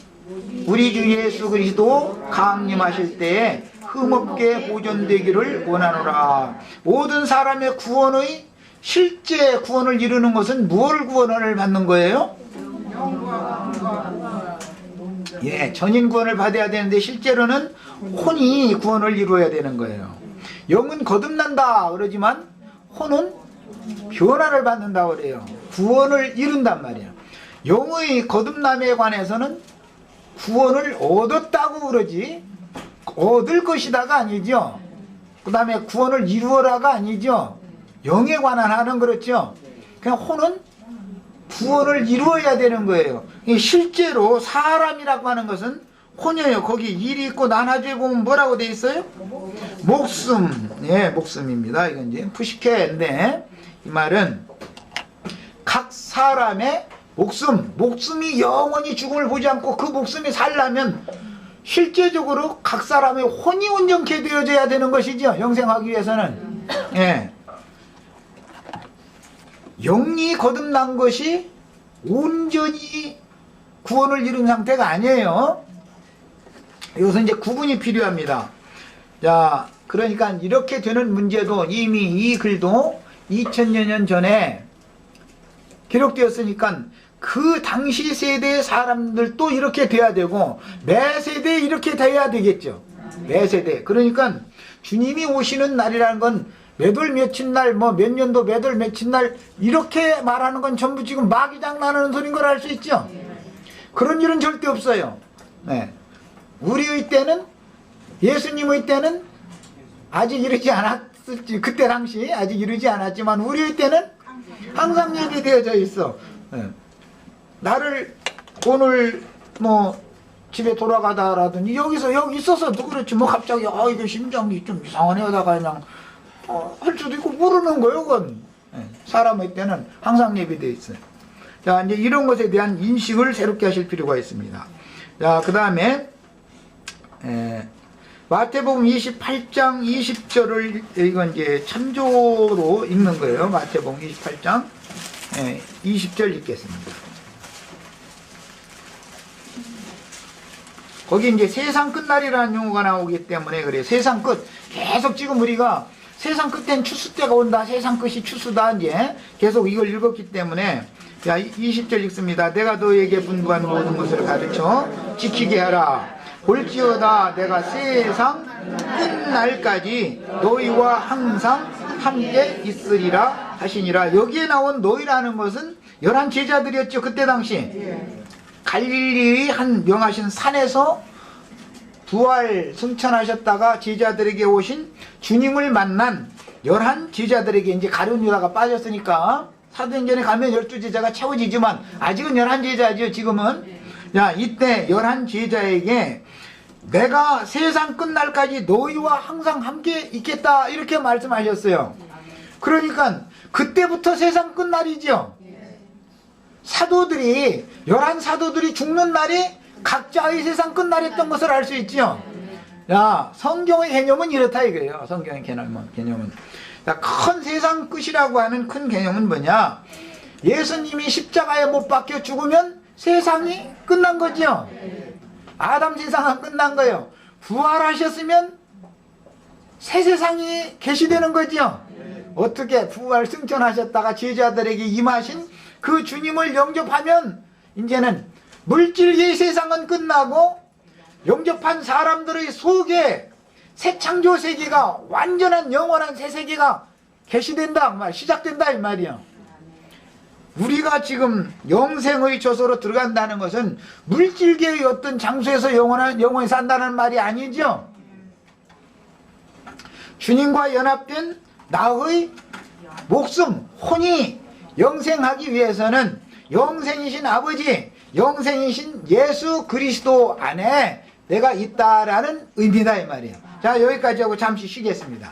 우리 주 예수 그리스도 강림하실 때에 흠없게 보존되기를 원하노라. 모든 사람의 구원의 실제 구원을 이루는 것은 무엇을 구원을 받는 거예요? 예, 전인 구원을 받아야 되는데 실제로는 혼이 구원을 이루어야 되는 거예요. 영은 거듭난다 그러지만 혼은 변화를 받는다 그래요. 구원을 이룬단 말이에요. 영의 거듭남에 관해서는 구원을 얻었다고 그러지 얻을 것이다가 아니죠. 그 다음에 구원을 이루어라가 아니죠. 영에 관한 하는 그렇죠. 그냥 혼은 구원을 이루어야 되는 거예요. 실제로 사람이라고 하는 것은 혼이에요. 거기 일이 있고 나눠주에 보면 뭐라고 돼 있어요? 목숨. 예, 목숨입니다. 이건 이제 푸시케인데 이 말은 각 사람의 목숨이 영원히 죽음을 보지 않고 그 목숨이 살려면 실제적으로 각 사람의 혼이 온전케 되어져야 되는 것이죠. 영생하기 위해서는. 예. 영이 거듭난 것이 온전히 구원을 이룬 상태가 아니에요. 여기서 이제 구분이 필요합니다. 자, 그러니까 이렇게 되는 문제도 이미 이 글도 2000여 년 전에 기록되었으니까 그 당시 세대의 사람들도 이렇게 돼야 되고 매 세대에 이렇게 돼야 되겠죠. 매 세대. 그러니까 주님이 오시는 날이라는 건 몇 월 며칠 날, 뭐 몇 년도 몇 월 며칠 날 이렇게 말하는 건 전부 지금 마귀장난하는 소리인 걸 알 수 있죠. 그런 일은 절대 없어요. 네. 우리의 때는, 예수님의 때는 아직 이르지 않았을지, 그때 당시 아직 이르지 않았지만 우리의 때는 항상 예비되어져 있어. 네. 나를 오늘 뭐 집에 돌아가다라든지 여기 있어서도 그렇지 뭐 갑자기 이거 심장이 좀 이상하네 하다가 그냥 할 수도 있고 모르는 거예요. 그건 사람의 때는 항상 예비되어 있어요. 자, 이제 이런 것에 대한 인식을 새롭게 하실 필요가 있습니다. 자, 그 다음에 마태복음 28장 20절을 이건 이제 참조로 읽는 거예요. 마태복음 28장 20절 읽겠습니다. 거기 이제 세상 끝날이라는 용어가 나오기 때문에 그래요. 세상 끝. 계속 지금 우리가 세상 끝엔 추수 때가 온다. 세상 끝이 추수다. 이제 계속 이걸 읽었기 때문에 자, 20절 읽습니다. 내가 너에게 분부한 모든 것을 가르쳐 지키게 하라. 볼지어다 내가 세상 끝날까지 너희와 항상 함께 있으리라 하시니라. 여기에 나온 너희라는 것은 11 제자들이었죠. 그때 당시 갈릴리 한 명하신 산에서 부활 승천하셨다가 제자들에게 오신 주님을 만난 11 제자들에게 이제 가룟 유다가 빠졌으니까 사도행전에 가면 12제자가 채워지지만 아직은 11 제자죠. 지금은. 자, 이때 11 제자에게 내가 세상 끝날까지 너희와 항상 함께 있겠다 이렇게 말씀하셨어요. 그러니까 그때부터 세상 끝날이죠. 사도들이 11 사도들이 죽는 날이 각자의 세상 끝날이었던 것을 알 수 있죠. 야, 성경의 개념은 이렇다 이거예요. 성경의 개념은 자, 큰 세상 끝이라고 하는 큰 개념은 뭐냐? 예수님이 십자가에 못 박혀 죽으면 세상이 끝난 거죠. 아담 세상은 끝난 거예요. 부활하셨으면 새 세상이 계시되는 거죠. 어떻게 부활 승천하셨다가 제자들에게 임하신 그 주님을 영접하면 이제는 물질계의 세상은 끝나고 영접한 사람들의 속에 새 창조 세계가 완전한 영원한 새 세계가 계시된다, 시작된다 이 말이야. 우리가 지금 영생의 처소로 들어간다는 것은 물질계의 어떤 장소에서 영원히 산다는 말이 아니죠. 주님과 연합된 나의 목숨, 혼이 영생하기 위해서는 영생이신 아버지, 영생이신 예수 그리스도 안에 내가 있다라는 의미다 이 말이에요. 자, 여기까지 하고 잠시 쉬겠습니다.